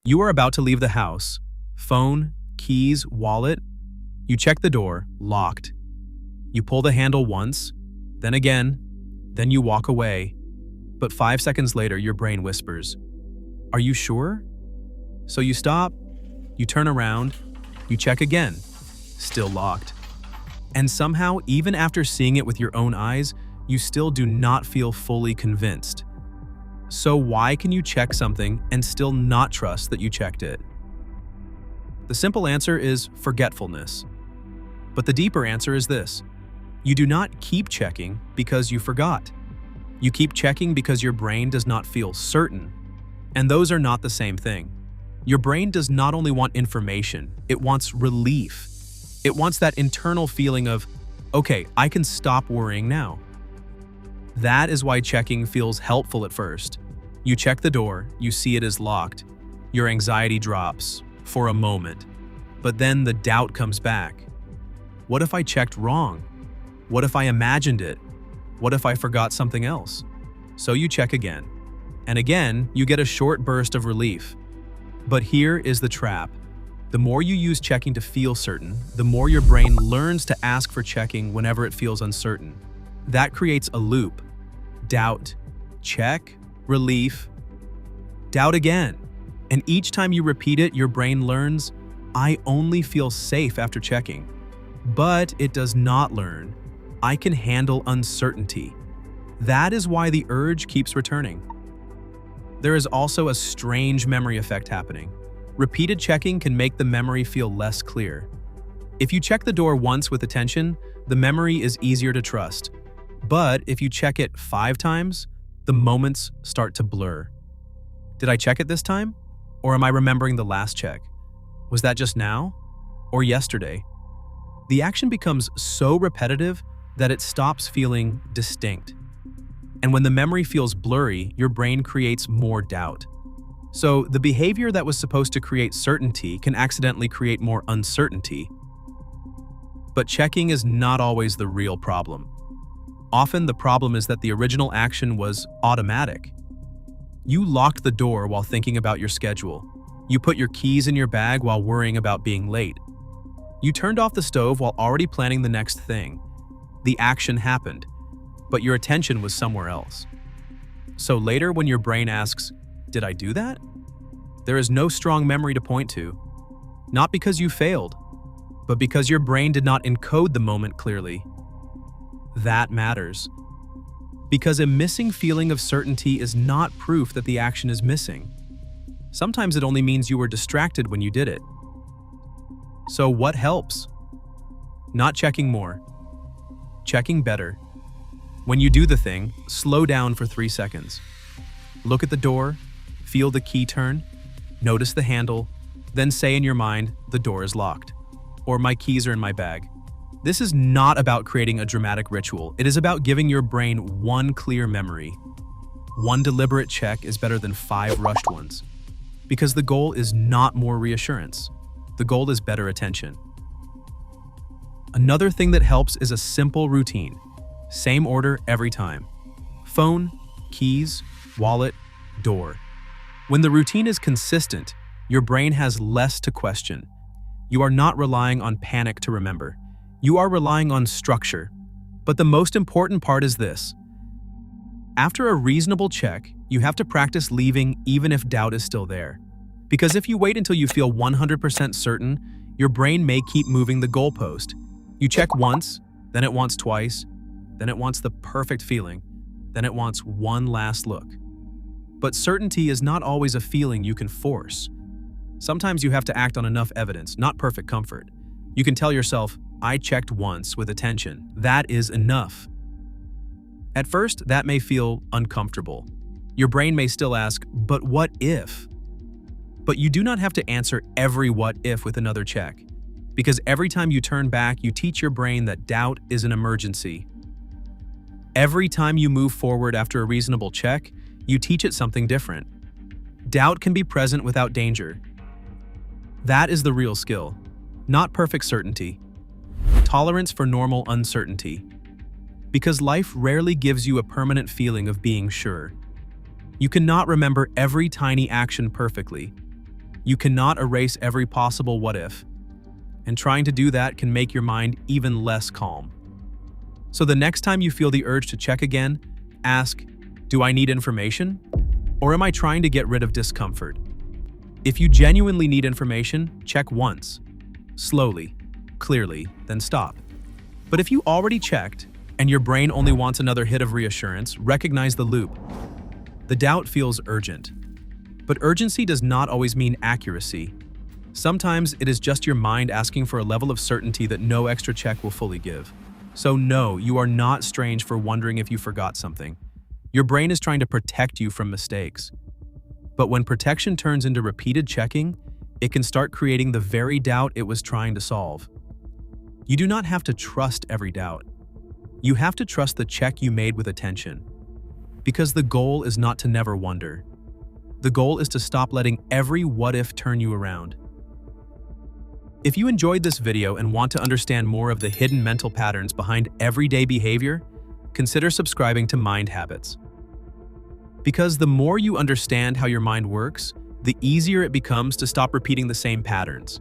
You are about to leave the house. Phone, keys, wallet. You check the door, locked. You pull the handle once, then again, then you walk away. But 5 seconds later, your brain whispers, "Are you sure?" So you stop, you turn around, you check again, still locked. And somehow, even after seeing it with your own eyes, you still do not feel fully convinced. So why can you check something and still not trust that you checked it? The simple answer is forgetfulness. But the deeper answer is this: you do not keep checking because you forgot. You keep checking because your brain does not feel certain. And those are not the same thing. Your brain does not only want information, it wants relief. It wants that internal feeling of, okay, I can stop worrying now. That is why checking feels helpful at first. You check the door, you see it is locked. Your anxiety drops for a moment, but then the doubt comes back. What if I checked wrong? What if I imagined it? What if I forgot something else? So you check again. And again, you get a short burst of relief. But here is the trap. The more you use checking to feel certain, the more your brain learns to ask for checking whenever it feels uncertain. That creates a loop. Doubt, check, relief, doubt again. And each time you repeat it, your brain learns, I only feel safe after checking. But it does not learn, I can handle uncertainty. That is why the urge keeps returning. There is also a strange memory effect happening. Repeated checking can make the memory feel less clear. If you check the door once with attention, the memory is easier to trust. But if you check it 5 times, the moments start to blur. Did I check it this time? Or am I remembering the last check? Was that just now? Or yesterday? The action becomes so repetitive that it stops feeling distinct. And when the memory feels blurry, your brain creates more doubt. So the behavior that was supposed to create certainty can accidentally create more uncertainty. But checking is not always the real problem. Often the problem is that the original action was automatic. You locked the door while thinking about your schedule. You put your keys in your bag while worrying about being late. You turned off the stove while already planning the next thing. The action happened, but your attention was somewhere else. So later when your brain asks, "Did I do that?" there is no strong memory to point to. Not because you failed, but because your brain did not encode the moment clearly. That matters. Because a missing feeling of certainty is not proof that the action is missing. Sometimes it only means you were distracted when you did it. So what helps? Not checking more. Checking better. When you do the thing, slow down for 3 seconds. Look at the door, feel the key turn, notice the handle, then say in your mind, "The door is locked," or "My keys are in my bag." This is not about creating a dramatic ritual. It is about giving your brain one clear memory. One deliberate check is better than 5 rushed ones. Because the goal is not more reassurance. The goal is better attention. Another thing that helps is a simple routine. Same order every time. Phone, keys, wallet, door. When the routine is consistent, your brain has less to question. You are not relying on panic to remember. You are relying on structure. But the most important part is this. After a reasonable check, you have to practice leaving even if doubt is still there. Because if you wait until you feel 100% certain, your brain may keep moving the goalpost. You check once, then it wants twice, then it wants the perfect feeling, then it wants one last look. But certainty is not always a feeling you can force. Sometimes you have to act on enough evidence, not perfect comfort. You can tell yourself, "I checked once with attention. That is enough." At first, that may feel uncomfortable. Your brain may still ask, "But what if?" But you do not have to answer every what if with another check. Because every time you turn back, you teach your brain that doubt is an emergency. Every time you move forward after a reasonable check, you teach it something different. Doubt can be present without danger. That is the real skill. Not perfect certainty. Tolerance for normal uncertainty. Because life rarely gives you a permanent feeling of being sure. You cannot remember every tiny action perfectly. You cannot erase every possible what if, and trying to do that can make your mind even less calm. So the next time you feel the urge to check again, ask, do I need information? Or am I trying to get rid of discomfort? If you genuinely need information, check once, slowly, clearly, then stop. But if you already checked, and your brain only wants another hit of reassurance, recognize the loop. The doubt feels urgent. But urgency does not always mean accuracy. Sometimes it is just your mind asking for a level of certainty that no extra check will fully give. So no, you are not strange for wondering if you forgot something. Your brain is trying to protect you from mistakes. But when protection turns into repeated checking, it can start creating the very doubt it was trying to solve. You do not have to trust every doubt. You have to trust the check you made with attention. Because the goal is not to never wonder. The goal is to stop letting every what-if turn you around. If you enjoyed this video and want to understand more of the hidden mental patterns behind everyday behavior, consider subscribing to Mind Habits. Because the more you understand how your mind works, the easier it becomes to stop repeating the same patterns.